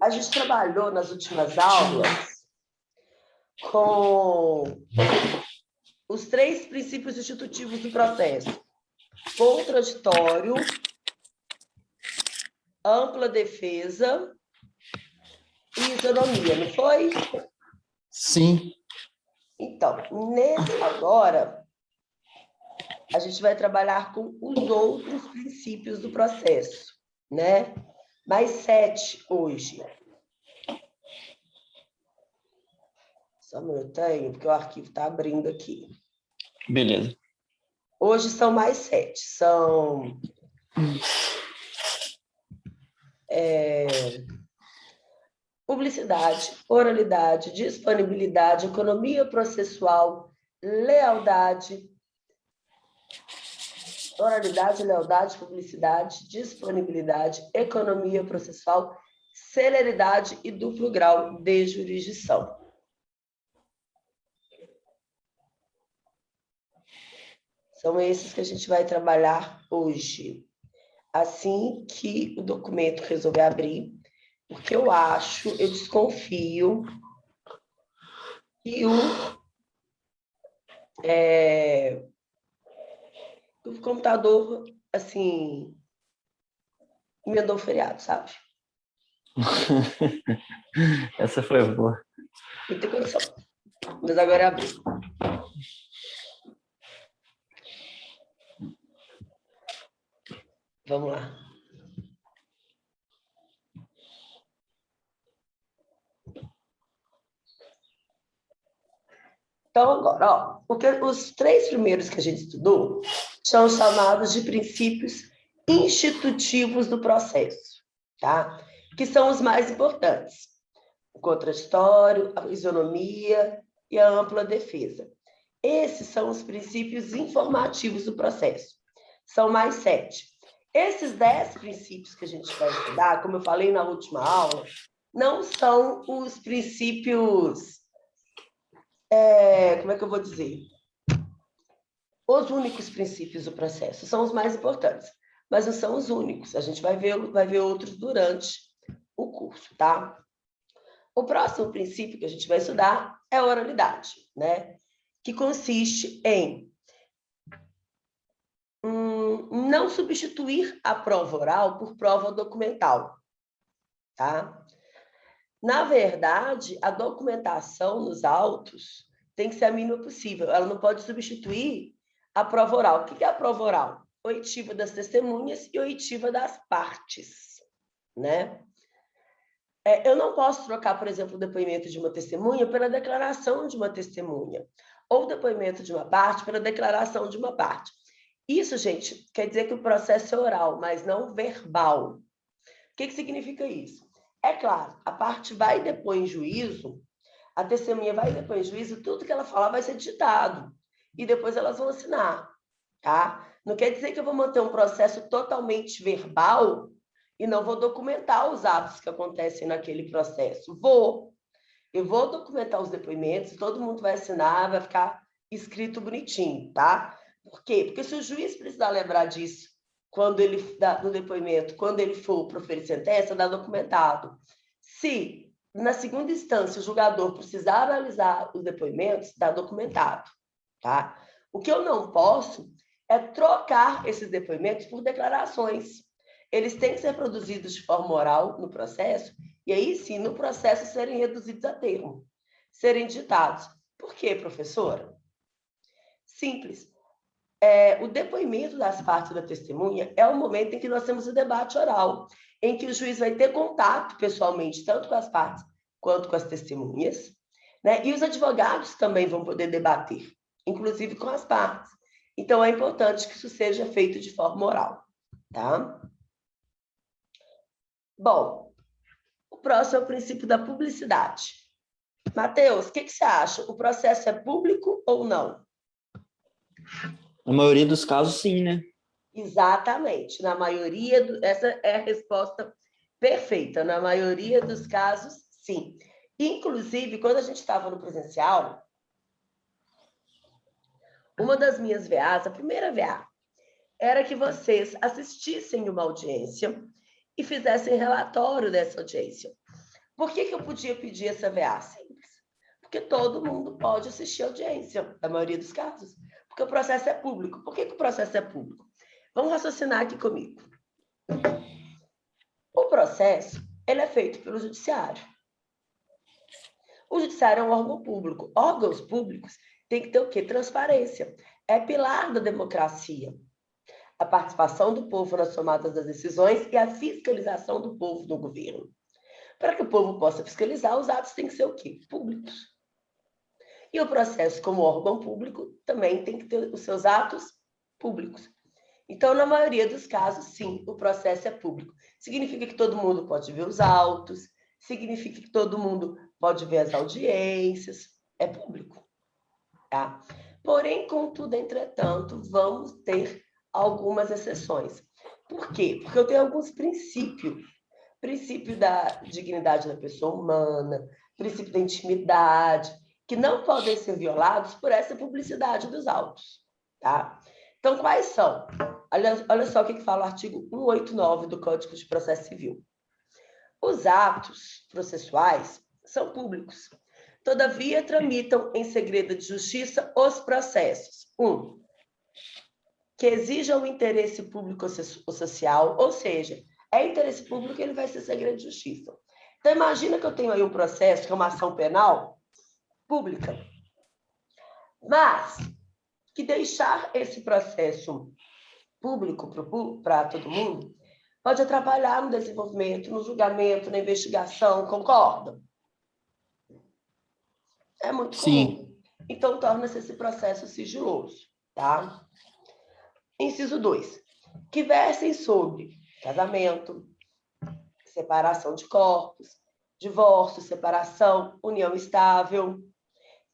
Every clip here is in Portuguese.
A gente trabalhou nas últimas aulas com os 3 princípios institutivos do processo: contraditório, ampla defesa e isonomia, não foi? Sim. Então, nesse agora, a gente vai trabalhar com os outros princípios do processo, né? Mais 7 hoje. Só um minutinho, porque o arquivo está abrindo aqui. Beleza. Hoje são mais 7. São... publicidade, oralidade, disponibilidade, economia processual, lealdade, oralidade, lealdade, publicidade, disponibilidade, economia processual, celeridade e duplo grau de jurisdição. São esses que a gente vai trabalhar hoje. Assim que o documento resolver abrir, porque eu desconfio que o computador, assim, emendou o feriado, sabe? Essa foi boa. Não tem condição. Mas agora abriu. Vamos lá. Então, agora, ó, porque os 3 primeiros que a gente estudou são chamados de princípios institutivos do processo, tá? Que são os mais importantes: o contraditório, a isonomia e a ampla defesa. Esses são os princípios informativos do processo. São mais 7. Esses 10 princípios que a gente vai estudar, como eu falei na última aula, não são os princípios... como é que eu vou dizer? Os únicos princípios do processo. São os mais importantes, mas não são os únicos. A gente vai ver outros durante o curso, tá? O próximo princípio que a gente vai estudar é a oralidade, né? Que consiste em não substituir a prova oral por prova documental, tá? Na verdade, a documentação nos autos tem que ser a mínima possível. Ela não pode substituir a prova oral. O que é a prova oral? Oitiva das testemunhas e oitiva das partes, né? Eu não posso trocar, por exemplo, o depoimento de uma testemunha pela declaração de uma testemunha, ou o depoimento de uma parte pela declaração de uma parte. Isso, gente, quer dizer que o processo é oral, mas não verbal. O que significa isso? É claro, a parte vai depor em juízo, a testemunha vai depor em juízo, tudo que ela falar vai ser digitado, e depois elas vão assinar, tá? Não quer dizer que eu vou manter um processo totalmente verbal e não vou documentar os atos que acontecem naquele processo. Eu vou documentar os depoimentos, todo mundo vai assinar, vai ficar escrito bonitinho, tá? Por quê? Porque se o juiz precisar lembrar disso quando ele dá no depoimento, quando ele for proferir sentença, dá documentado. Se na segunda instância o julgador precisar analisar os depoimentos, dá documentado, tá? O que eu não posso é trocar esses depoimentos por declarações. Eles têm que ser produzidos de forma oral no processo, e aí sim, no processo, serem reduzidos a termo, serem ditados. Por quê, professora? Simples. O depoimento das partes da testemunha é o momento em que nós temos o debate oral, em que o juiz vai ter contato pessoalmente, tanto com as partes quanto com as testemunhas, né? E os advogados também vão poder debater, inclusive com as partes. Então, é importante que isso seja feito de forma oral, tá? Bom, o próximo é o princípio da publicidade. Matheus, o que você acha? O processo é público ou não? Na maioria dos casos, sim, né? Exatamente. Na maioria... Essa é a resposta perfeita. Na maioria dos casos, sim. Inclusive, quando a gente estava no presencial, uma das minhas VAs, a primeira VA, era que vocês assistissem uma audiência e fizessem relatório dessa audiência. Por que eu podia pedir essa VA? Simples. Porque todo mundo pode assistir a audiência, na maioria dos casos. Porque o processo é público. Por que o processo é público? Vamos raciocinar aqui comigo. O processo, ele é feito pelo judiciário. O judiciário é um órgão público. Órgãos públicos têm que ter o quê? Transparência. É pilar da democracia. A participação do povo nas tomadas das decisões e a fiscalização do povo no governo. Para que o povo possa fiscalizar, os atos têm que ser o quê? Públicos. E o processo, como órgão público, também tem que ter os seus atos públicos. Então, na maioria dos casos, sim, o processo é público. Significa que todo mundo pode ver os autos, significa que todo mundo pode ver as audiências, é público. Tá? Porém, contudo, entretanto, vamos ter algumas exceções. Por quê? Porque eu tenho alguns princípios. Princípio da dignidade da pessoa humana, princípio da intimidade, que não podem ser violados por essa publicidade dos autos. Tá? Então, quais são? Olha só o que fala o artigo 189 do Código de Processo Civil. Os atos processuais são públicos. Todavia, tramitam em segredo de justiça os processos. 1. Que exijam o interesse público ou social, ou seja, é interesse público, ele vai ser segredo de justiça. Então, imagina que eu tenho aí um processo, que é uma ação penal pública, mas que deixar esse processo público para todo mundo pode atrapalhar no desenvolvimento, no julgamento, na investigação, concorda? É muito comum. Então, torna-se esse processo sigiloso, tá? Inciso 2. Que versem sobre casamento, separação de corpos, divórcio, separação, união estável,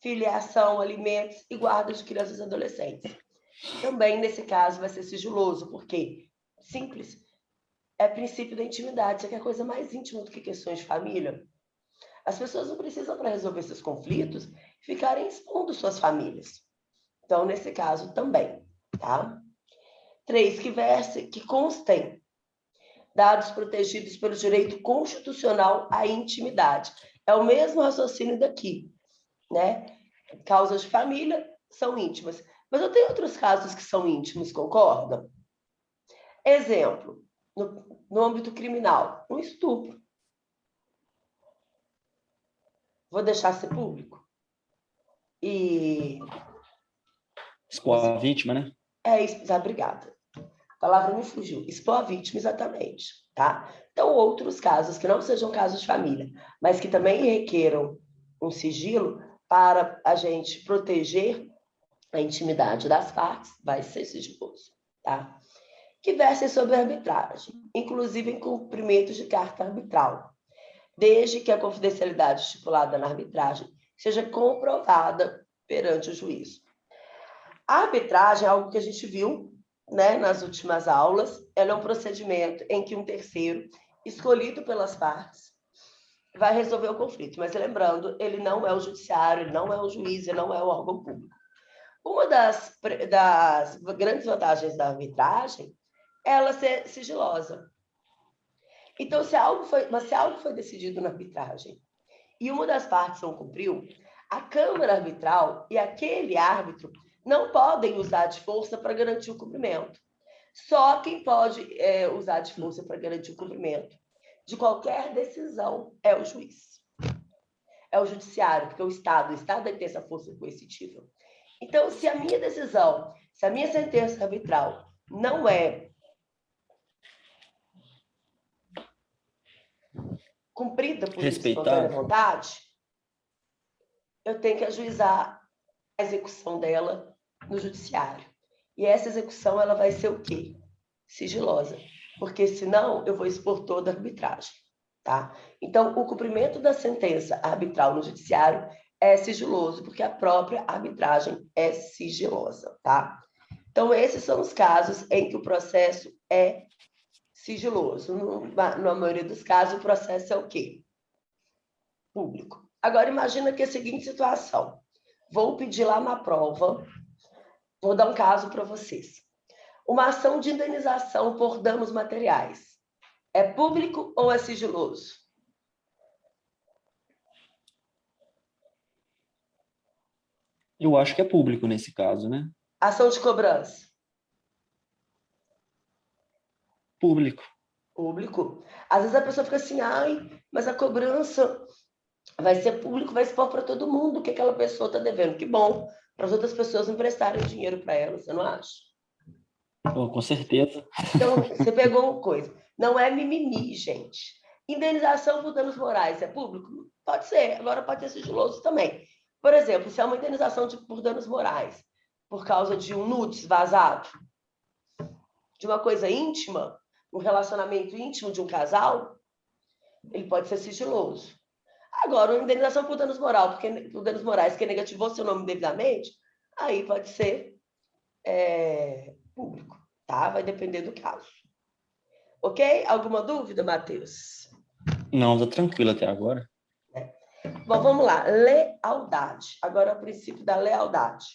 filiação, alimentos e guarda de crianças e adolescentes. Também, nesse caso, vai ser sigiloso, porque, simples, é princípio da intimidade. Isso aqui é a coisa mais íntima do que questões de família. As pessoas não precisam, para resolver seus conflitos, ficarem expondo suas famílias. Então, nesse caso, também, tá? 3. Que constem dados protegidos pelo direito constitucional à intimidade. É o mesmo raciocínio daqui, né? Causas de família são íntimas. Mas eu tenho outros casos que são íntimos, concorda? Exemplo, no âmbito criminal, um estupro. Vou deixar ser público? E... Expor a vítima, né? Obrigada. A palavra me fugiu. Expor a vítima, exatamente. Tá? Então, outros casos que não sejam casos de família, mas que também requeram um sigilo para a gente proteger a intimidade das partes, vai ser sigiloso. Tá? Que versem sobre arbitragem, inclusive em cumprimento de carta arbitral, desde que a confidencialidade estipulada na arbitragem seja comprovada perante o juízo. A arbitragem é algo que a gente viu, né, nas últimas aulas. Ela é um procedimento em que um terceiro, escolhido pelas partes, vai resolver o conflito. Mas lembrando, ele não é o judiciário, ele não é o juiz, ele não é o órgão público. Uma das grandes vantagens da arbitragem é ela ser sigilosa. Então, se algo foi decidido na arbitragem e uma das partes não cumpriu, a Câmara Arbitral e aquele árbitro não podem usar de força para garantir o cumprimento. Só quem pode usar de força para garantir o cumprimento de qualquer decisão é o juiz. É o judiciário, porque o Estado tem que ter essa força coercitiva. Então, se a minha decisão, se a minha sentença arbitral não é cumprida por livre e espontânea vontade, eu tenho que ajuizar a execução dela no judiciário. E essa execução, ela vai ser o quê? Sigilosa. Porque senão eu vou expor toda a arbitragem. Tá? Então, o cumprimento da sentença arbitral no judiciário é sigiloso, porque a própria arbitragem é sigilosa. Tá? Então, esses são os casos em que o processo é sigiloso. Na maioria dos casos, o processo é o quê? Público. Agora, imagina que é a seguinte situação. Vou pedir lá uma prova, vou dar um caso para vocês. Uma ação de indenização por danos materiais. É público ou é sigiloso? Eu acho que é público nesse caso, né? Ação de cobrança? Público. Público. Às vezes a pessoa fica assim, ai, mas a cobrança vai ser público, vai expor para todo mundo o que aquela pessoa está devendo. Que bom, para as outras pessoas emprestarem dinheiro para ela, você não acha? Oh, com certeza. Então, você pegou uma coisa. Não é mimimi, gente. Indenização por danos morais é público? Pode ser, agora pode ser sigiloso também. Por exemplo, se é uma indenização por danos morais, por causa de um nudes vazado, de uma coisa íntima, um relacionamento íntimo de um casal, ele pode ser sigiloso. Agora, uma indenização por danos morais que negativou seu nome devidamente, aí pode ser público, tá? Vai depender do caso. Ok? Alguma dúvida, Matheus? Não, tá tranquilo até agora. Bom, vamos lá. Lealdade. Agora, o princípio da lealdade.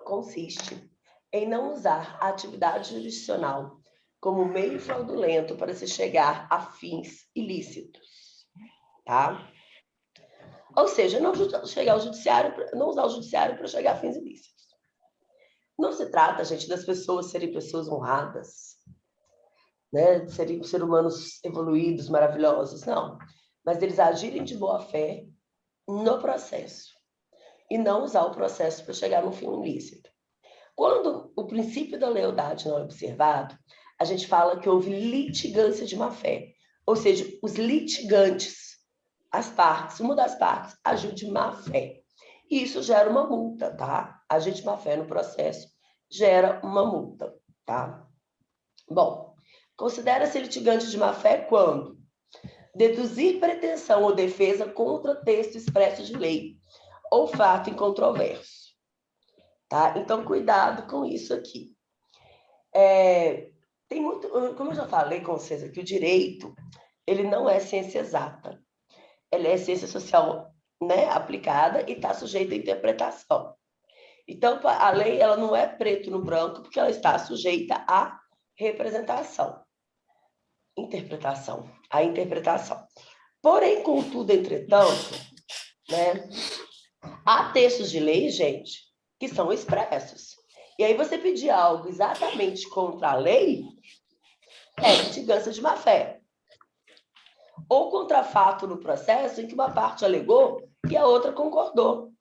Consiste em não usar a atividade jurisdicional como meio fraudulento para se chegar a fins ilícitos, tá? Ou seja, não chegar ao judiciário, não usar o judiciário para chegar a fins ilícitos. Não se trata, gente, das pessoas serem pessoas honradas, né, de serem seres humanos evoluídos, maravilhosos, não. Mas deles agirem de boa fé no processo e não usar o processo para chegar no fim ilícito. Quando o princípio da lealdade não é observado, a gente fala que houve litigância de má-fé. Ou seja, os litigantes, as partes, uma das partes agiu de má-fé. E isso gera uma multa, tá? Agir de má-fé no processo gera uma multa, tá? Bom, considera-se litigante de má-fé quando deduzir pretensão ou defesa contra texto expresso de lei ou fato incontroverso. Tá? Então, cuidado com isso aqui. Tem muito, como eu já falei com vocês aqui, o direito, ele não é ciência exata. Ele é ciência social, né, aplicada e está sujeita à interpretação. Então, a lei ela não é preto no branco, porque ela está sujeita à representação. Interpretação. A interpretação. Porém, contudo, entretanto, né, há textos de lei, gente, que são expressos. E aí você pedir algo exatamente contra a lei é litigância de má-fé. Ou contra fato no processo em que uma parte alegou e a outra concordou.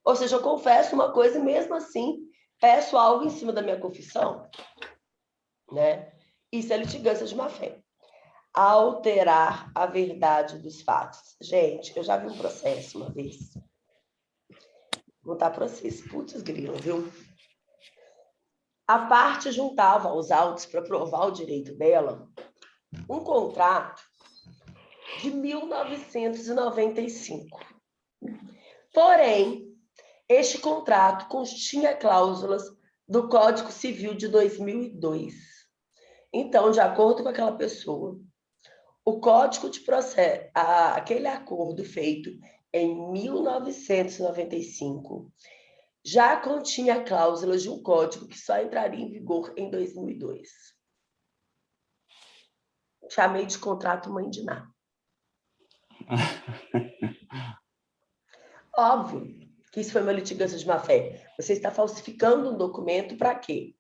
Ou seja, eu confesso uma coisa e mesmo assim peço algo em cima da minha confissão, né? Isso é litigância de má-fé. Alterar a verdade dos fatos. Gente, eu já vi um processo uma vez. Vou contar para vocês. Putz, grilo, viu? A parte juntava aos autos para provar o direito dela um contrato de 1995. Porém, este contrato continha cláusulas do Código Civil de 2002. Então, de acordo com aquela pessoa, o Código de Processo, aquele acordo feito em 1995, já continha cláusulas de um código que só entraria em vigor em 2002. Chamei de contrato mãe de Ná. Óbvio que isso foi uma litigância de má-fé. Você está falsificando um documento para quê?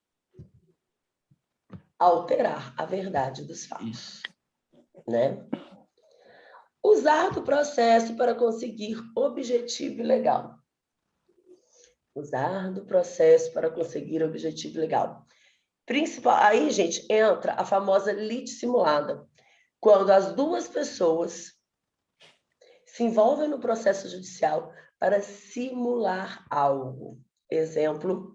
Alterar a verdade dos fatos, né? Usar do processo para conseguir objetivo legal. Usar do processo para conseguir objetivo legal. Aí, gente, entra a famosa lite simulada, quando as duas pessoas se envolvem no processo judicial para simular algo. Exemplo,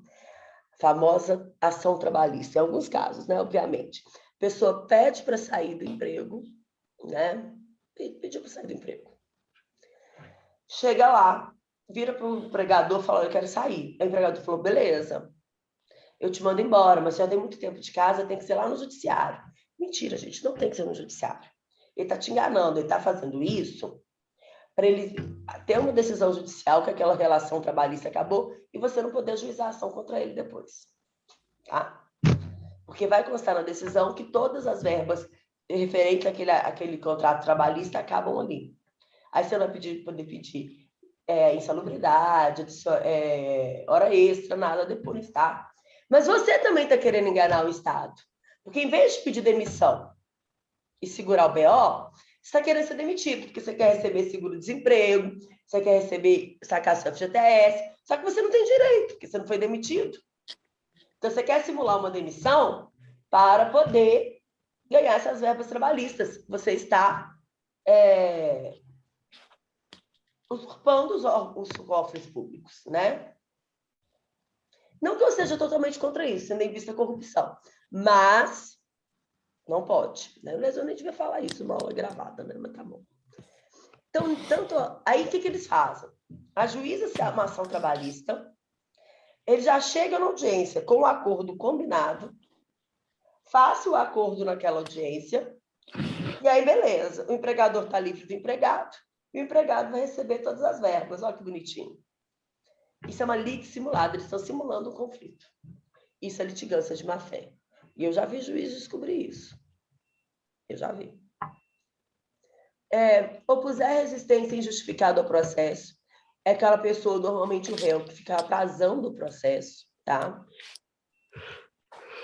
famosa ação trabalhista, em alguns casos, né, obviamente. A pessoa pede para sair do emprego, né? Pediu para sair do emprego. Chega lá, vira para o empregador e fala, eu quero sair. O empregador falou, beleza, eu te mando embora, mas já dei muito tempo de casa, tem que ser lá no judiciário. Mentira, gente, não tem que ser no judiciário. Ele está te enganando, ele está fazendo isso para ele ter uma decisão judicial que aquela relação trabalhista acabou e você não poder ajuizar a ação contra ele depois. Tá? Porque vai constar na decisão que todas as verbas referentes àquele contrato trabalhista acabam ali. Aí você não vai poder pedir insalubridade, hora extra, nada depois, tá? Mas você também está querendo enganar o Estado. Porque em vez de pedir demissão e segurar o BO, você está querendo ser demitido, porque você quer receber seguro-desemprego, você quer sacar seu FGTS, só que você não tem direito, porque você não foi demitido. Então, você quer simular uma demissão para poder ganhar essas verbas trabalhistas. Você está usurpando os cofres públicos, né? Não que eu seja totalmente contra isso, tendo em vista a corrupção, mas não pode. Né? Eu nem devia falar isso, uma aula gravada, né? Mas tá bom. Então, aí o que eles fazem? A juíza, se é uma ação trabalhista, ele já chega na audiência com o acordo combinado, faça o acordo naquela audiência, e aí, beleza, o empregador está livre do empregado, e o empregado vai receber todas as verbas. Olha que bonitinho. Isso é uma lide simulada, eles estão simulando um conflito. Isso é litigância de má-fé. E eu já vi juiz descobrir isso. Eu já vi. Opuser resistência injustificada ao processo é aquela pessoa, normalmente o réu, que fica atrasando o processo, tá?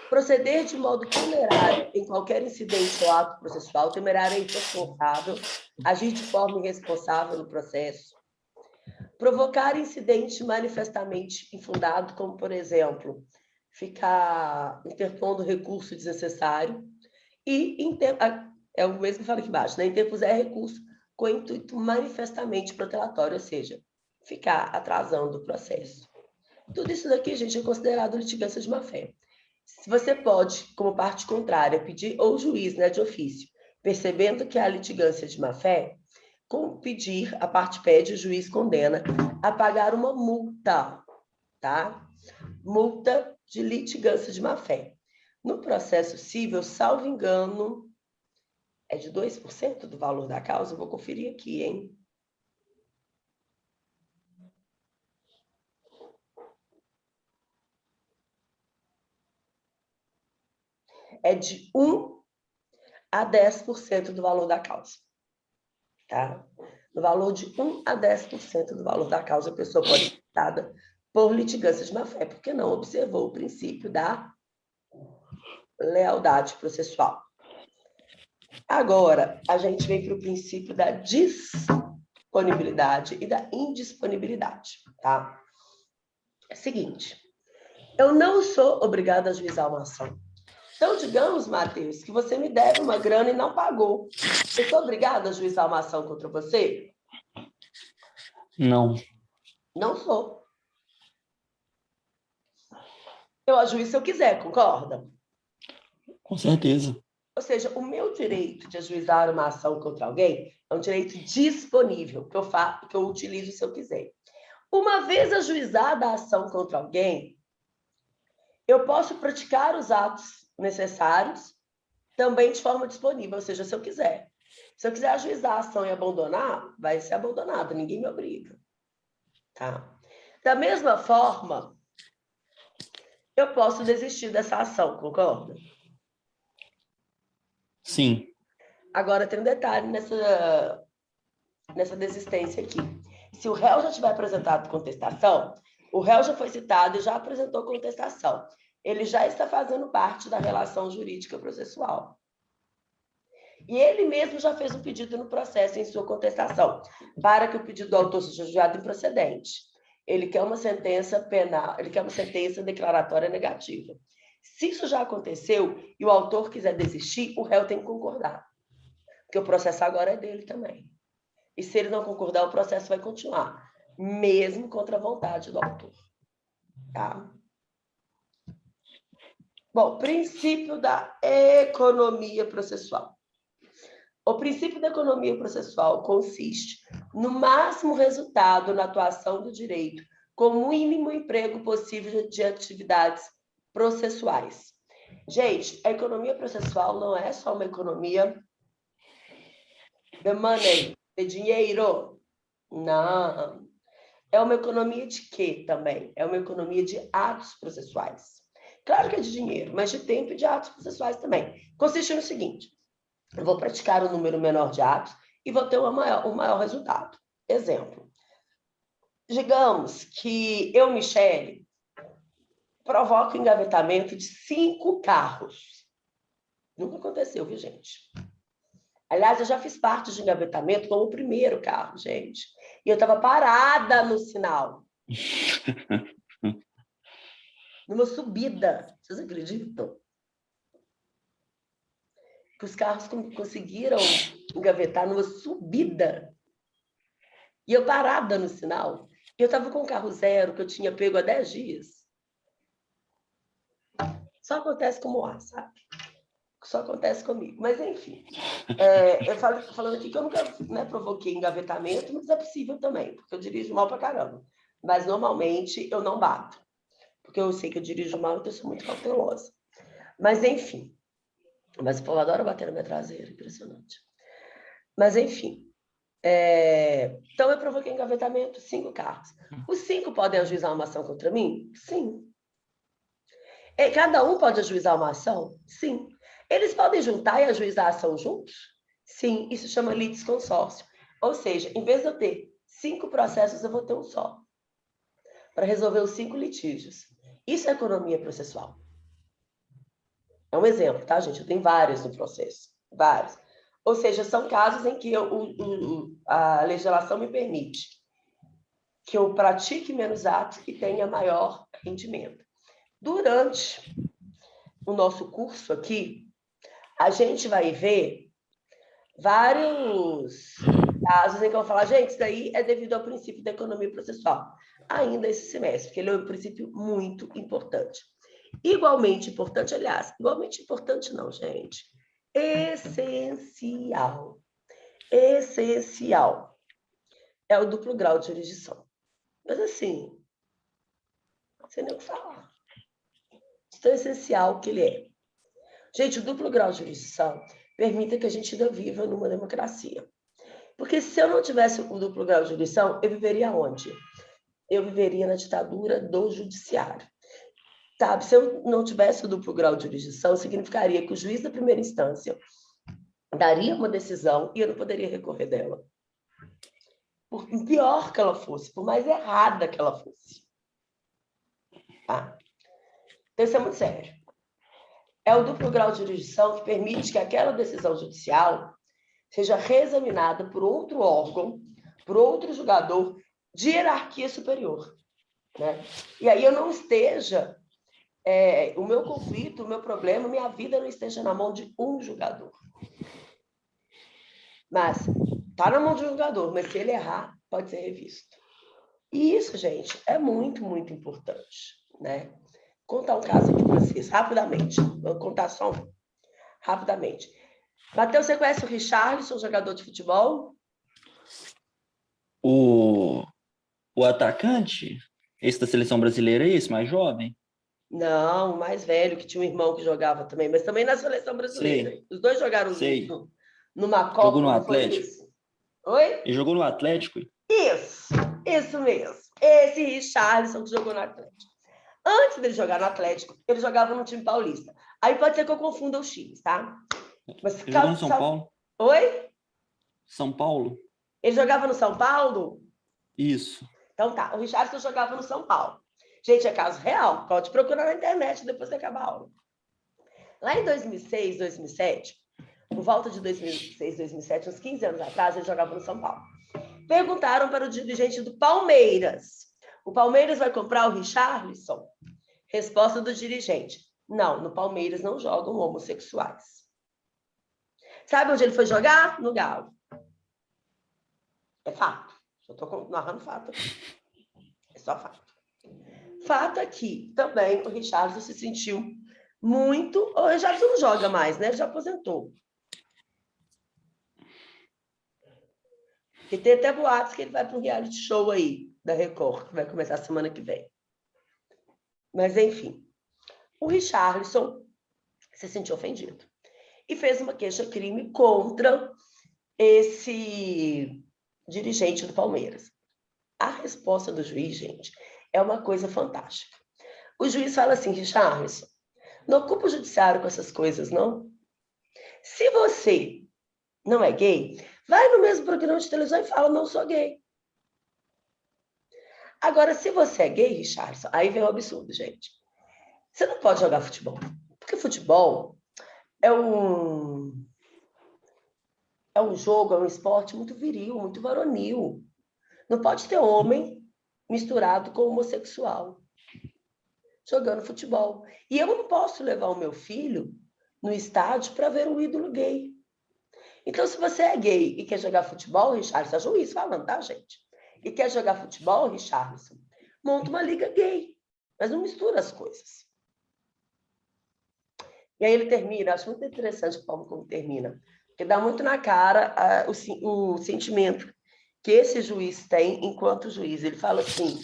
Proceder de modo temerário em qualquer incidente ou ato processual, temerário é irresponsável, agir de forma irresponsável no processo, provocar incidente manifestamente infundado, como, por exemplo, ficar interpondo recurso desnecessário, e é o mesmo que fala aqui embaixo, né? Interpuser recurso com intuito manifestamente protelatório, ou seja, ficar atrasando o processo. Tudo isso daqui, gente, é considerado litigância de má-fé. Se você pode, como parte contrária, pedir ou juiz, né, de ofício, percebendo que há litigância de má-fé, com pedir, a parte pede, o juiz condena a pagar uma multa, tá? Multa de litigância de má-fé. No processo civil, salvo engano, é de 2% do valor da causa. Eu vou conferir aqui, hein? É de 1 a 10% do valor da causa. Tá? No valor de 1 a 10% do valor da causa, a pessoa pode ser citada por litigância de má-fé, porque não observou o princípio da lealdade processual. Agora, a gente vem para o princípio da disponibilidade e da indisponibilidade, tá? É o seguinte, eu não sou obrigada a ajuizar uma ação. Então, digamos, Matheus, que você me deve uma grana e não pagou. Eu sou obrigada a ajuizar uma ação contra você? Não. Não sou. Eu ajuizo se eu quiser, concorda? Com certeza. Ou seja, o meu direito de ajuizar uma ação contra alguém é um direito disponível, que eu utilizo se eu quiser. Uma vez ajuizada a ação contra alguém, eu posso praticar os atos necessários também de forma disponível, ou seja, se eu quiser. Se eu quiser ajuizar a ação e abandonar, vai ser abandonada, ninguém me obriga. Tá? Da mesma forma, eu posso desistir dessa ação, concorda? Sim. Agora, tem um detalhe nessa desistência aqui. Se o réu já tiver apresentado contestação, o réu já foi citado e já apresentou contestação. Ele já está fazendo parte da relação jurídica processual. E ele mesmo já fez um pedido no processo em sua contestação, para que o pedido do autor seja julgado improcedente. Ele quer uma sentença penal, ele quer uma sentença declaratória negativa. Se isso já aconteceu e o autor quiser desistir, o réu tem que concordar. Porque o processo agora é dele também. E se ele não concordar, o processo vai continuar, mesmo contra a vontade do autor. Tá? Bom, princípio da economia processual. O princípio da economia processual consiste no máximo resultado na atuação do direito com o mínimo emprego possível de atividades processuais. Gente, a economia processual não é só uma economia de money, de dinheiro. Não. É uma economia de quê também? É uma economia de atos processuais. Claro que é de dinheiro, mas de tempo e de atos processuais também. Consiste no seguinte: eu vou praticar um número menor de atos e vou ter um maior resultado. Exemplo. Digamos que eu, Michele, provoco o engavetamento de 5 carros. Nunca aconteceu, viu, gente? Aliás, eu já fiz parte de engavetamento como o primeiro carro, gente. E eu estava parada no sinal. Numa subida. Vocês acreditam? Que os carros conseguiram engavetar numa subida. E eu parada no sinal. E eu estava com um carro zero que eu tinha pego há 10 dias. Só acontece com o Moá, sabe? Só acontece comigo. Mas, enfim. Eu falando aqui que eu nunca, né, provoquei engavetamento, mas é possível também, porque eu dirijo mal pra caramba. Mas, normalmente, eu não bato. Porque eu sei que eu dirijo mal, então eu sou muito cautelosa. Mas, enfim. Mas o povo adora bater na minha traseira, impressionante. Mas, enfim. Então, eu provoquei engavetamento, 5 carros. Os 5 podem ajuizar uma ação contra mim? Sim. Cada um pode ajuizar uma ação? Sim. Eles podem juntar e ajuizar a ação juntos? Sim. Isso chama litisconsórcio. Ou seja, em vez de eu ter 5 processos, eu vou ter um só. Para resolver os 5 litígios. Isso é economia processual. É um exemplo, tá, gente? Eu tenho vários no processo. Vários. Ou seja, são casos em que a legislação me permite que eu pratique menos atos e tenha maior rendimento. Durante o nosso curso aqui, a gente vai ver vários casos em que eu vou falar, gente, isso daí é devido ao princípio da economia processual. Ainda esse semestre, porque ele é um princípio muito importante. Igualmente importante, aliás, igualmente importante não, gente. Essencial. Essencial. É o duplo grau de jurisdição. Mas assim, não sei nem o que falar. De tão essencial que ele é. Gente, o duplo grau de jurisdição permite que a gente ainda viva numa democracia. Porque se eu não tivesse o duplo grau de jurisdição, eu viveria onde? Eu viveria na ditadura do judiciário. Sabe, se eu não tivesse o duplo grau de jurisdição, significaria que o juiz da primeira instância daria uma decisão e eu não poderia recorrer dela. Por pior que ela fosse, por mais errada que ela fosse. Tá? Então, isso é muito sério. É o duplo grau de jurisdição que permite que aquela decisão judicial seja reexaminada por outro órgão, por outro julgador de hierarquia superior. Né? E aí eu não esteja, o meu conflito, o meu problema, minha vida não esteja na mão de um julgador. Mas está na mão de um julgador, mas se ele errar, pode ser revisto. E isso, gente, é muito, muito importante. Né? Vou contar um caso aqui para vocês, rapidamente. Vou contar só um, rapidamente. Matheus, você conhece o Richarlison, jogador de futebol? O atacante, esse da seleção brasileira é esse, mais jovem? Não, o mais velho, que tinha um irmão que jogava também, mas também na seleção brasileira. Sei. Os dois jogaram Sei. numa Jogou Copa, no não foi Atlético? isso? Oi? Ele jogou no Atlético? Isso mesmo. Esse Richarlison que jogou no Atlético. Antes dele jogar no Atlético, ele jogava no time paulista. Aí pode ser que eu confunda os times, tá? Mas, Ele jogou no São Paulo? Oi? São Paulo? Ele jogava no São Paulo? Isso. Então tá, o Richarlison jogava no São Paulo. Gente, é caso real. Pode procurar na internet depois que acabar a aula. Lá em 2006, 2007, por volta de 2006, 2007, uns 15 anos atrás, ele jogava no São Paulo. Perguntaram para o dirigente do Palmeiras: o Palmeiras vai comprar o Richarlison? Resposta do dirigente: não, no Palmeiras não jogam homossexuais. Sabe onde ele foi jogar? No Galo. É fato. Eu estou narrando fato aqui. É só fato. Fato é que também o Richarlison se sentiu muito... O Richarlison não joga mais, né? Ele já aposentou. E tem até boatos que ele vai para um reality show aí, da Record, que vai começar semana que vem. Mas, enfim. O Richarlison se sentiu ofendido. E fez uma queixa-crime contra esse dirigente do Palmeiras. A resposta do juiz, gente, é uma coisa fantástica. O juiz fala assim: Richarlison, Não ocupa o judiciário com essas coisas, não. Se você não é gay, vai no mesmo programa de televisão e fala, não sou gay. Agora, se você é gay, Richardson, aí vem o absurdo, gente. Você não pode jogar futebol. Porque futebol é um jogo, é um esporte muito viril, muito varonil. Não pode ter homem misturado com homossexual jogando futebol. E eu não posso levar o meu filho no estádio para ver um ídolo gay. Então, se você é gay e quer jogar futebol, Richardson, é juiz falando, tá, gente? E quer jogar futebol, Richardson, monta uma liga gay, mas não mistura as coisas. E aí ele termina, acho muito interessante a forma como termina, porque dá muito na cara o sentimento que esse juiz tem enquanto juiz. Ele fala assim,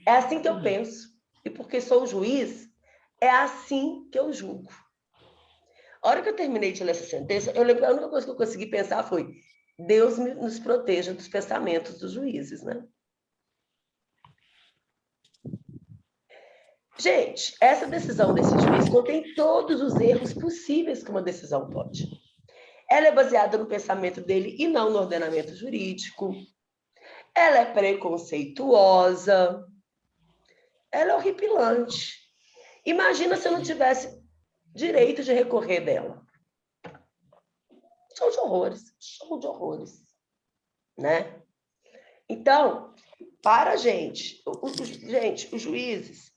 é assim que eu penso, e porque sou juiz, é assim que eu julgo. A hora que eu terminei de ler essa sentença, eu lembro, a única coisa que eu consegui pensar foi, Deus nos proteja dos pensamentos dos juízes, né? Gente, essa decisão desse juiz contém todos os erros possíveis que uma decisão pode. Ela é baseada no pensamento dele e não no ordenamento jurídico. Ela é preconceituosa. Ela é horripilante. Imagina se eu não tivesse direito de recorrer dela. Show de horrores, show de horrores, né? Então, para a gente, os juízes,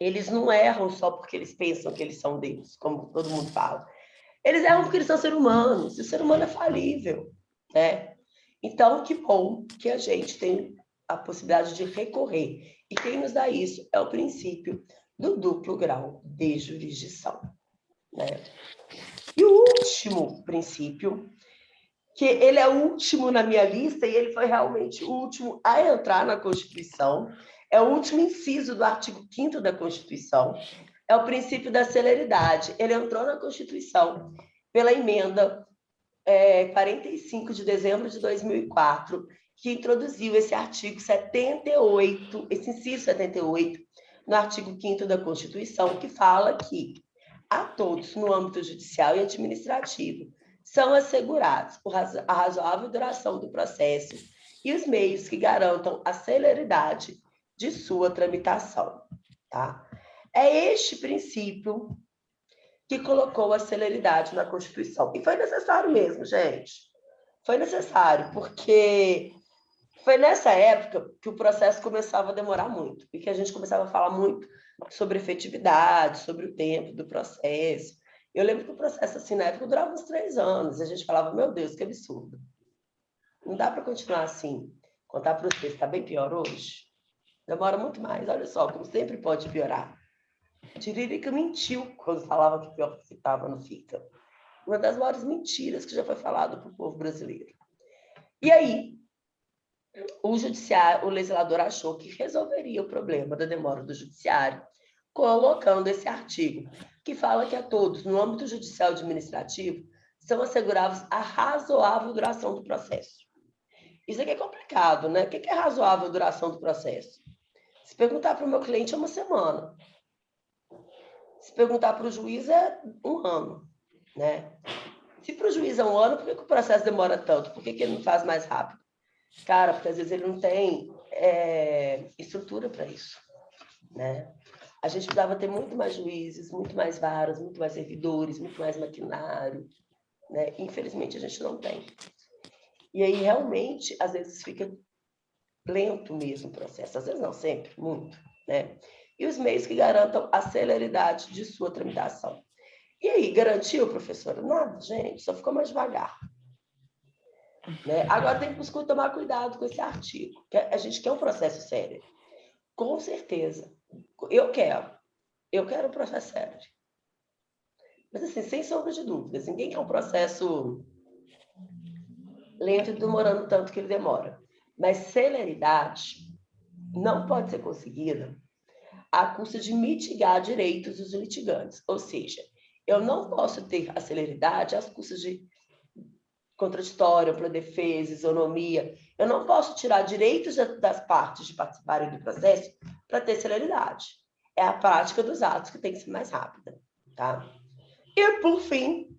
eles não erram só porque eles pensam que eles são Deus, como todo mundo fala. Eles erram porque eles são seres humanos, e o ser humano é falível, né? Então, que bom que a gente tem a possibilidade de recorrer. E quem nos dá isso é o princípio do duplo grau de jurisdição, né? E o último princípio, que ele é o último na minha lista, e ele foi realmente o último a entrar na Constituição, é o último inciso do artigo 5º da Constituição, é o princípio da celeridade. Ele entrou na Constituição pela emenda 45 de dezembro de 2004, que introduziu esse artigo 78, esse inciso 78, no artigo 5º da Constituição, que fala que a todos, no âmbito judicial e administrativo, são assegurados a razoável duração do processo e os meios que garantam a celeridade de sua tramitação. Tá? É este princípio que colocou a celeridade na Constituição. E foi necessário mesmo, gente. Foi necessário, porque foi nessa época que o processo começava a demorar muito, e que a gente começava a falar muito sobre efetividade, sobre o tempo do processo. Eu lembro que o processo, assim, na época, durava uns 3 anos, e a gente falava, meu Deus, que absurdo. Não dá para continuar assim. Contar para vocês, está bem pior hoje? Demora muito mais, olha só, como sempre pode piorar. Tiririca mentiu quando falava que pior que ficava, não fica. Uma das maiores mentiras que já foi falado para o povo brasileiro. E aí, o legislador achou que resolveria o problema da demora do judiciário, colocando esse artigo, que fala que a todos, no âmbito judicial e administrativo, são assegurados a razoável duração do processo. Isso aqui é complicado, né? O que é razoável duração do processo? Se perguntar para o meu cliente, é 1 semana. Se perguntar para o juiz, é 1 ano, né? Se para o juiz é 1 ano, por que o processo demora tanto? Por que ele não faz mais rápido? Cara, porque às vezes ele não tem estrutura para isso, né? A gente precisava ter muito mais juízes, muito mais varas, muito mais servidores, muito mais maquinário, né? Infelizmente, a gente não tem. E aí, realmente, às vezes fica lento mesmo o processo. Às vezes não, sempre, muito, né? E os meios que garantam a celeridade de sua tramitação. E aí, garantiu, professora? Nada, gente, só ficou mais devagar. Né? Agora tem que tomar cuidado com esse artigo. A gente quer um processo sério. Com certeza. Eu quero um processo sério. Mas, assim, sem sombra de dúvidas, ninguém quer um processo lento e demorando tanto que ele demora. Mas celeridade não pode ser conseguida à custa de mitigar direitos dos litigantes. Ou seja, eu não posso ter a celeridade às custas de contraditório, ampla defesa, isonomia. Eu não posso tirar direitos das partes de participarem do processo para ter celeridade. é a prática dos atos que tem que ser mais rápida, tá? E, por fim,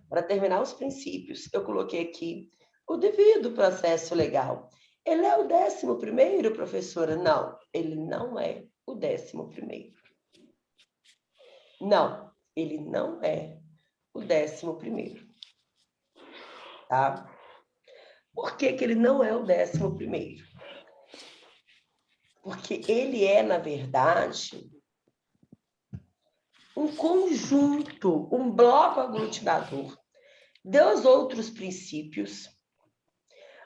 para terminar os princípios, eu coloquei aqui o devido processo legal. Ele é o 11º, professora? Não, ele não é o 11º. Não, ele não é o 11º. Tá? Por que ele não é o 11º? Porque ele é, na verdade, um conjunto, um bloco aglutinador dos outros princípios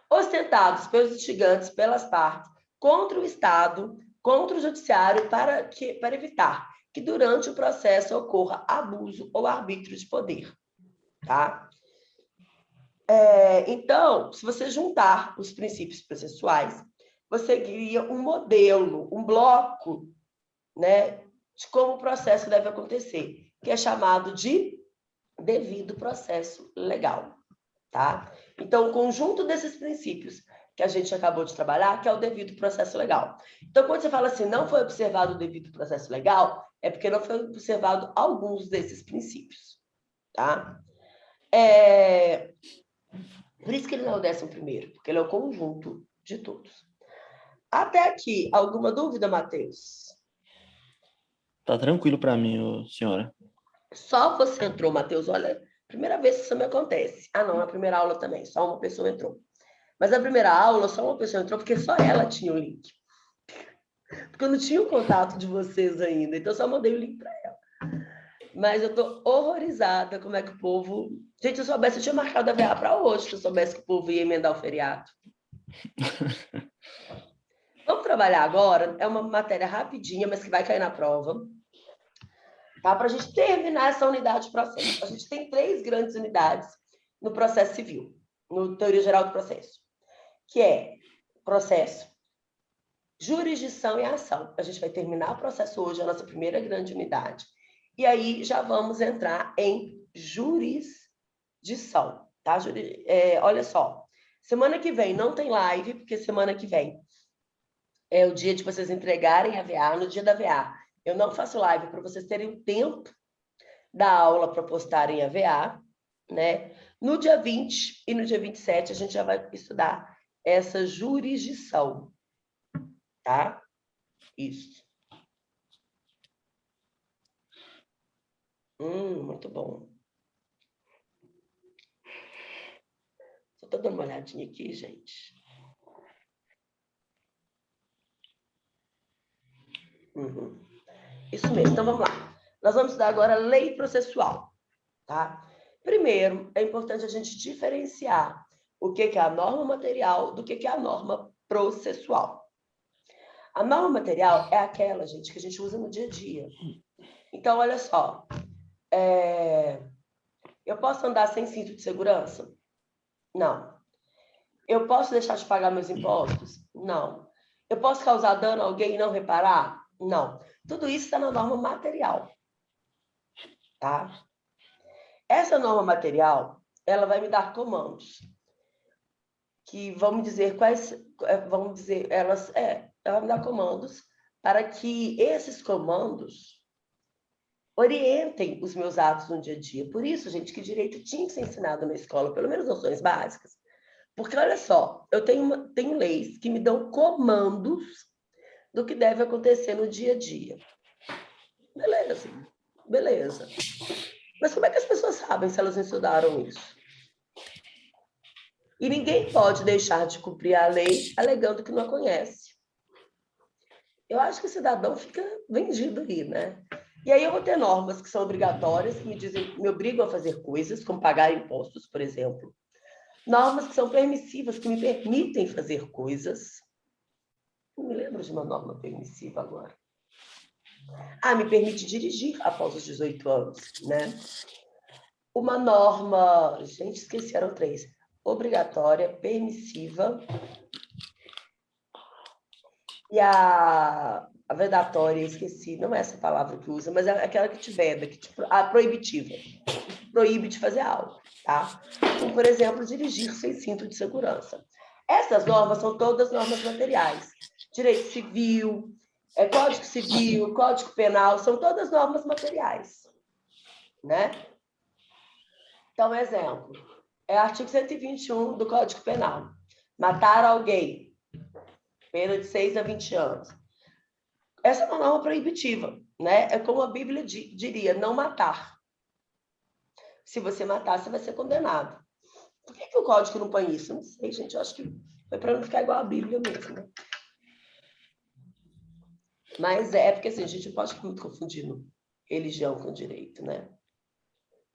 ostentados pelos litigantes, pelas partes, contra o Estado, contra o Judiciário, para evitar que durante o processo ocorra abuso ou arbítrio de poder. Tá? Então, se você juntar os princípios processuais, você cria um modelo, um bloco, né, de como o processo deve acontecer, que é chamado de devido processo legal. Tá? Então, o conjunto desses princípios que a gente acabou de trabalhar, que é o devido processo legal. Então, quando você fala assim, não foi observado o devido processo legal, é porque não foi observado alguns desses princípios. Tá? Por isso que ele não é o 11º, porque ele é o conjunto de todos. Até aqui, alguma dúvida, Matheus? Tá tranquilo para mim, senhora. Só você entrou, Matheus. Olha, primeira vez que isso me acontece. Ah, não, na primeira aula também, só uma pessoa entrou. Mas na primeira aula, só uma pessoa entrou, porque só ela tinha o link. Porque eu não tinha o contato de vocês ainda, então eu só mandei o link para ela. Mas eu tô horrorizada como é que o povo... Gente, se eu soubesse, eu tinha marcado a VA para hoje, se eu soubesse que o povo ia emendar o feriado. Vamos trabalhar agora, é uma matéria rapidinha, mas que vai cair na prova. Tá? Para a gente terminar essa unidade de processo. A gente tem 3 grandes unidades no processo civil, no Teoria Geral do Processo, que é processo, jurisdição e ação. A gente vai terminar o processo hoje, a nossa primeira grande unidade. E aí já vamos entrar em jurisdição. Tá? Olha só, semana que vem não tem live, porque semana que vem é o dia de vocês entregarem a VA. No dia da VA, eu não faço live para vocês terem o tempo da aula para postarem a VA, né? No dia 20 e no dia 27, a gente já vai estudar essa jurisdição, tá? Isso. Muito bom. Só tô dando uma olhadinha aqui, gente. Isso mesmo. Então, vamos lá. Nós vamos estudar agora lei processual, tá? Primeiro, é importante a gente diferenciar o que é a norma material do que é a norma processual. A norma material é aquela, gente, que a gente usa no dia a dia. Então, olha só. Eu posso andar sem cinto de segurança? Não. Eu posso deixar de pagar meus impostos? Não. Eu posso causar dano a alguém e não reparar? Não. Tudo isso está na norma material. Tá? Essa norma material, ela vai me dar comandos que vão me dizer quais, vão dizer, ela vai me dar comandos para que esses comandos orientem os meus atos no dia a dia. Por isso, gente, que direito tinha que ser ensinado na escola, pelo menos noções básicas. Porque, olha só, eu tenho leis que me dão comandos do que deve acontecer no dia a dia. Beleza, beleza. Mas como é que as pessoas sabem se elas não estudaram isso? E ninguém pode deixar de cumprir a lei alegando que não a conhece. Eu acho que o cidadão fica vendido aí, né? E aí eu vou ter normas que são obrigatórias, que me obrigam a fazer coisas, como pagar impostos, por exemplo. Normas que são permissivas, que me permitem fazer coisas. Não me lembro de uma norma permissiva agora. Me permite dirigir após os 18 anos, né? Uma norma, gente, esqueci, eram 3. Obrigatória, permissiva e a vedatória, esqueci, não é essa palavra que usa, mas é aquela que te veda, a proibitiva, que proíbe de fazer algo, tá? Como, por exemplo, dirigir sem cinto de segurança. Essas normas são todas normas materiais. Direito civil, Código Civil, Código Penal, são todas normas materiais, né? Então, exemplo, artigo 121 do Código Penal. Matar alguém, pena de 6 a 20 anos. Essa é uma norma proibitiva, né? É como a Bíblia diria, não matar. Se você matar, você vai ser condenado. Por que o Código não põe isso? Não sei, gente. Eu acho que foi para não ficar igual a Bíblia mesmo, né? Mas porque assim, a gente não pode ficar muito confundindo religião com direito, né?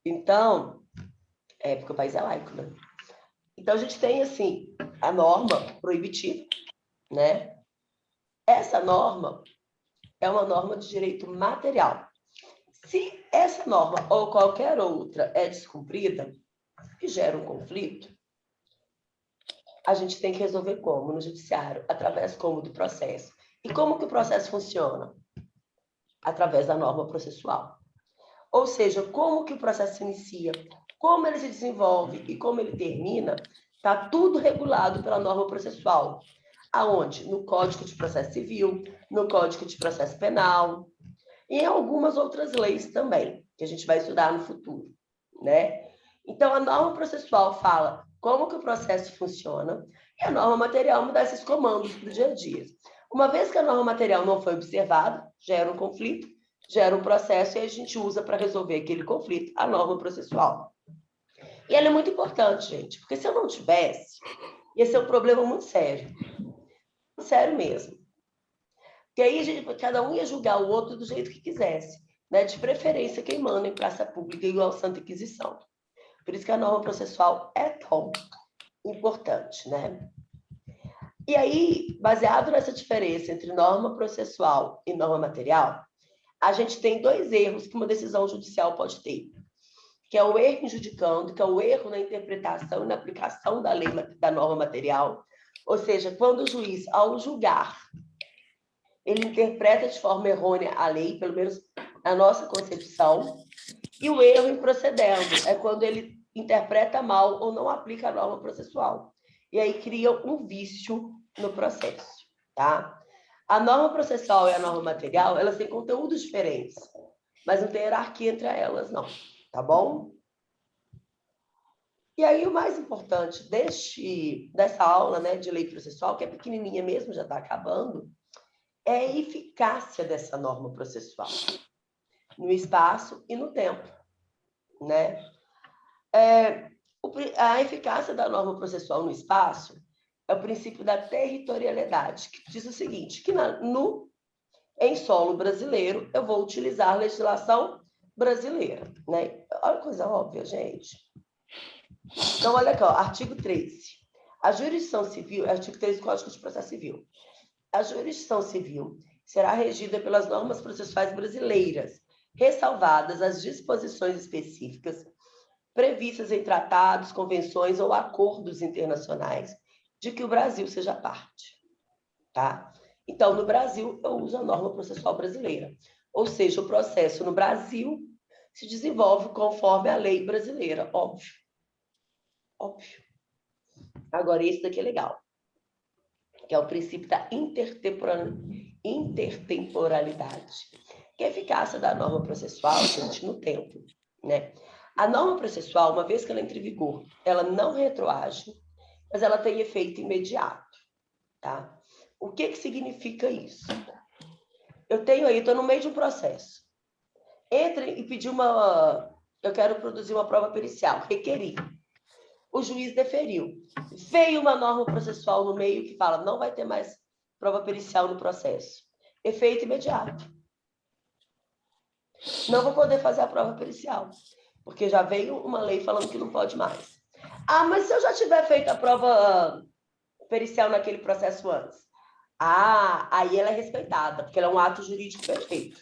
Então, porque o país é laico, né? Então, a gente tem, assim, a norma proibitiva, né? Essa norma é uma norma de direito material. Se essa norma ou qualquer outra é descumprida, que gera um conflito, a gente tem que resolver como? No judiciário, através como do processo. E como que o processo funciona? Através da norma processual. Ou seja, como que o processo se inicia, como ele se desenvolve e como ele termina, está tudo regulado pela norma processual. Aonde? No Código de Processo Civil, no Código de Processo Penal e em algumas outras leis também, que a gente vai estudar no futuro, né? Então, a norma processual fala como que o processo funciona e a norma material me dá esses comandos para o dia a dia. Uma vez que a norma material não foi observada, gera um conflito, gera um processo e a gente usa para resolver aquele conflito a norma processual. E ela é muito importante, gente, porque se eu não tivesse, ia ser um problema muito sério. Sério mesmo. Porque aí cada um ia julgar o outro do jeito que quisesse, né? De preferência queimando em praça pública igual Santa Inquisição. Por isso que a norma processual é tão importante, né? E aí, baseado nessa diferença entre norma processual e norma material, a gente tem dois erros que uma decisão judicial pode ter, que é o erro injudicando, que é o erro na interpretação e na aplicação da lei da norma material, ou seja, quando o juiz, ao julgar, ele interpreta de forma errônea a lei, pelo menos na nossa concepção, e o erro em procedendo é quando ele interpreta mal ou não aplica a norma processual. E aí cria um vício no processo, tá? A norma processual e a norma material, elas têm conteúdos diferentes, mas não tem hierarquia entre elas, não, tá bom? E aí o mais importante dessa aula, né, de lei processual, que é pequenininha mesmo, já está acabando, é a eficácia dessa norma processual no espaço e no tempo, né? A eficácia da norma processual no espaço é o princípio da territorialidade, que diz o seguinte, que em solo brasileiro eu vou utilizar a legislação brasileira, né? Olha que coisa óbvia, gente. Então, olha aqui, ó, artigo 13. A jurisdição civil, artigo 13 do Código de Processo Civil. A jurisdição civil será regida pelas normas processuais brasileiras, ressalvadas as disposições específicas previstas em tratados, convenções ou acordos internacionais de que o Brasil seja parte, tá? Então, no Brasil, eu uso a norma processual brasileira. Ou seja, o processo no Brasil se desenvolve conforme a lei brasileira, óbvio. Óbvio. Agora, esse daqui é legal, que é o princípio da intertemporalidade, que é a eficácia da norma processual, gente, no tempo, né? A norma processual, uma vez que ela entra em vigor, ela não retroage, mas ela tem efeito imediato, tá? O que significa isso? Eu estou no meio de um processo. Entre e pedir eu quero produzir uma prova pericial, requeri. O juiz deferiu. Veio uma norma processual no meio que fala, não vai ter mais prova pericial no processo. Efeito imediato. Não vou poder fazer a prova pericial, porque já veio uma lei falando que não pode mais. Ah, mas se eu já tiver feito a prova pericial naquele processo antes? Ah, aí ela é respeitada, porque ela é um ato jurídico perfeito.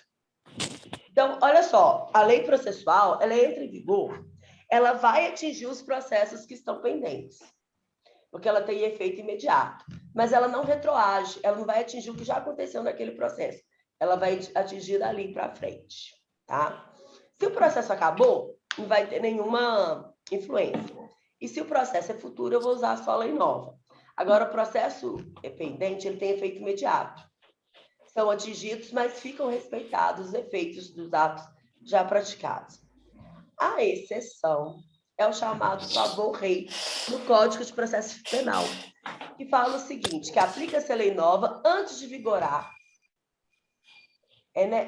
Então, olha só, a lei processual, ela entra em vigor, ela vai atingir os processos que estão pendentes, porque ela tem efeito imediato, mas ela não retroage, ela não vai atingir o que já aconteceu naquele processo, ela vai atingir dali para frente, tá? Se o processo acabou, não vai ter nenhuma influência. E se o processo é futuro, eu vou usar só a lei nova. Agora, o processo pendente, ele tem efeito imediato. são atingidos, mas ficam respeitados os efeitos dos atos já praticados. A exceção é o chamado favor-rei no Código de Processo Penal, que fala o seguinte, que aplica-se a lei nova antes de vigorar,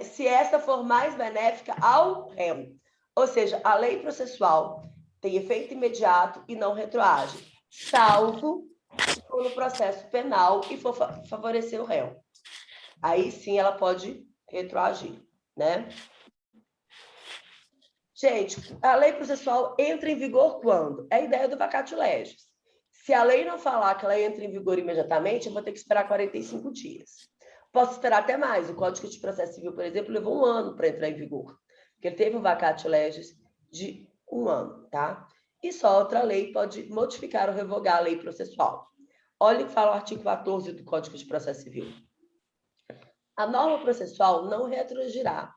se esta for mais benéfica ao réu. Ou seja, a lei processual tem efeito imediato e não retroage, salvo se for no processo penal e for favorecer o réu. Aí sim ela pode retroagir, né? Gente, a lei processual entra em vigor quando? É a ideia do vacatio legis. Se a lei não falar que ela entra em vigor imediatamente, eu vou ter que esperar 45 dias. Posso esperar até mais. O Código de Processo Civil, por exemplo, levou 1 ano para entrar em vigor, porque ele teve um vacatio legis de 1 ano, tá? E só outra lei pode modificar ou revogar a lei processual. Olha o que fala o artigo 14 do Código de Processo Civil. A norma processual não retroagirá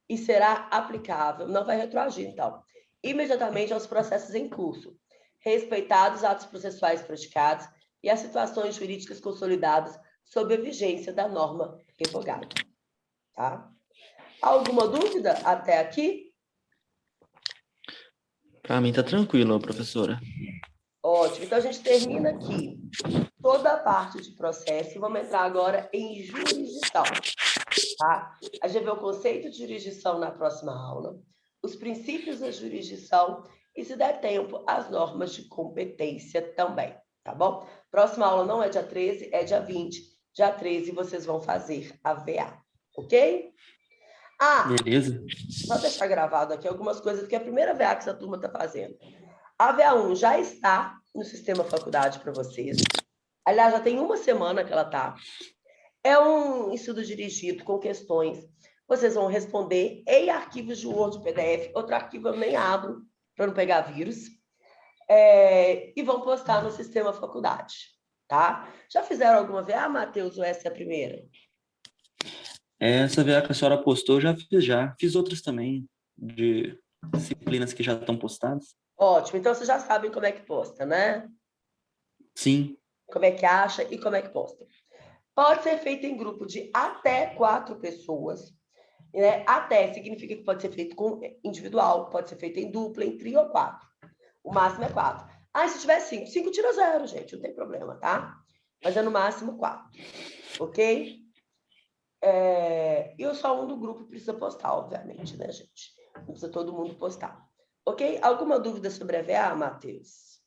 e será aplicável, não vai retroagir, então, imediatamente aos processos em curso, respeitados os atos processuais praticados e as situações jurídicas consolidadas sob a vigência da norma revogada. Tá? Alguma dúvida até aqui? Para mim tá tranquilo, professora. Ótimo. Então, a gente termina aqui toda a parte de processo e vamos entrar agora em jurisdição. Tá? A gente vê o conceito de jurisdição na próxima aula, os princípios da jurisdição e, se der tempo, as normas de competência também, tá bom? Próxima aula não é dia 13, é dia 20. Dia 13 vocês vão fazer a VA, ok? Beleza. Só deixar gravado aqui algumas coisas, que é a primeira VA que essa turma está fazendo. A VA1 já está no sistema faculdade para vocês. Aliás, já tem 1 semana que ela está. É um estudo dirigido com questões. Vocês vão responder em arquivos de Word, PDF. Outro arquivo eu nem abro para não pegar vírus. E vão postar no sistema faculdade, tá? Já fizeram alguma VA, Matheus, ou essa é a primeira? Essa VA que a senhora postou, eu já fiz já. Fiz outras também, de disciplinas que já estão postadas. Ótimo, então vocês já sabem como é que posta, né? Sim. Como é que acha e como é que posta. Pode ser feito em grupo de até 4 pessoas. Né? Até significa que pode ser feito com individual, pode ser feito em dupla, em trio ou 4. O máximo é 4. Se tiver 5, 5 tira 0, gente, não tem problema, tá? Mas é no máximo 4, ok? E só um do grupo precisa postar, obviamente, né, gente? Não precisa todo mundo postar. Ok? Alguma dúvida sobre a VA, Matheus?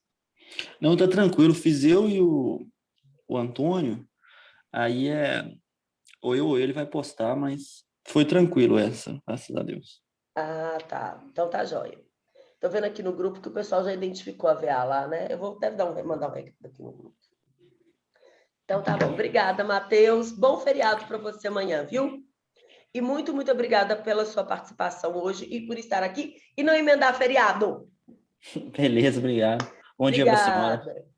Não, tá tranquilo. Fiz eu e o Antônio. Aí ou eu ou ele vai postar, mas foi tranquilo essa, graças a Deus. Tá. Então tá jóia. Tô vendo aqui no grupo que o pessoal já identificou a VA lá, né? Eu vou até mandar um recado aqui no grupo. Então tá bom. Obrigada, Matheus. Bom feriado para você amanhã, viu? E muito, muito obrigada pela sua participação hoje e por estar aqui e não emendar feriado. Beleza, obrigado. Bom dia para a senhora. Obrigada.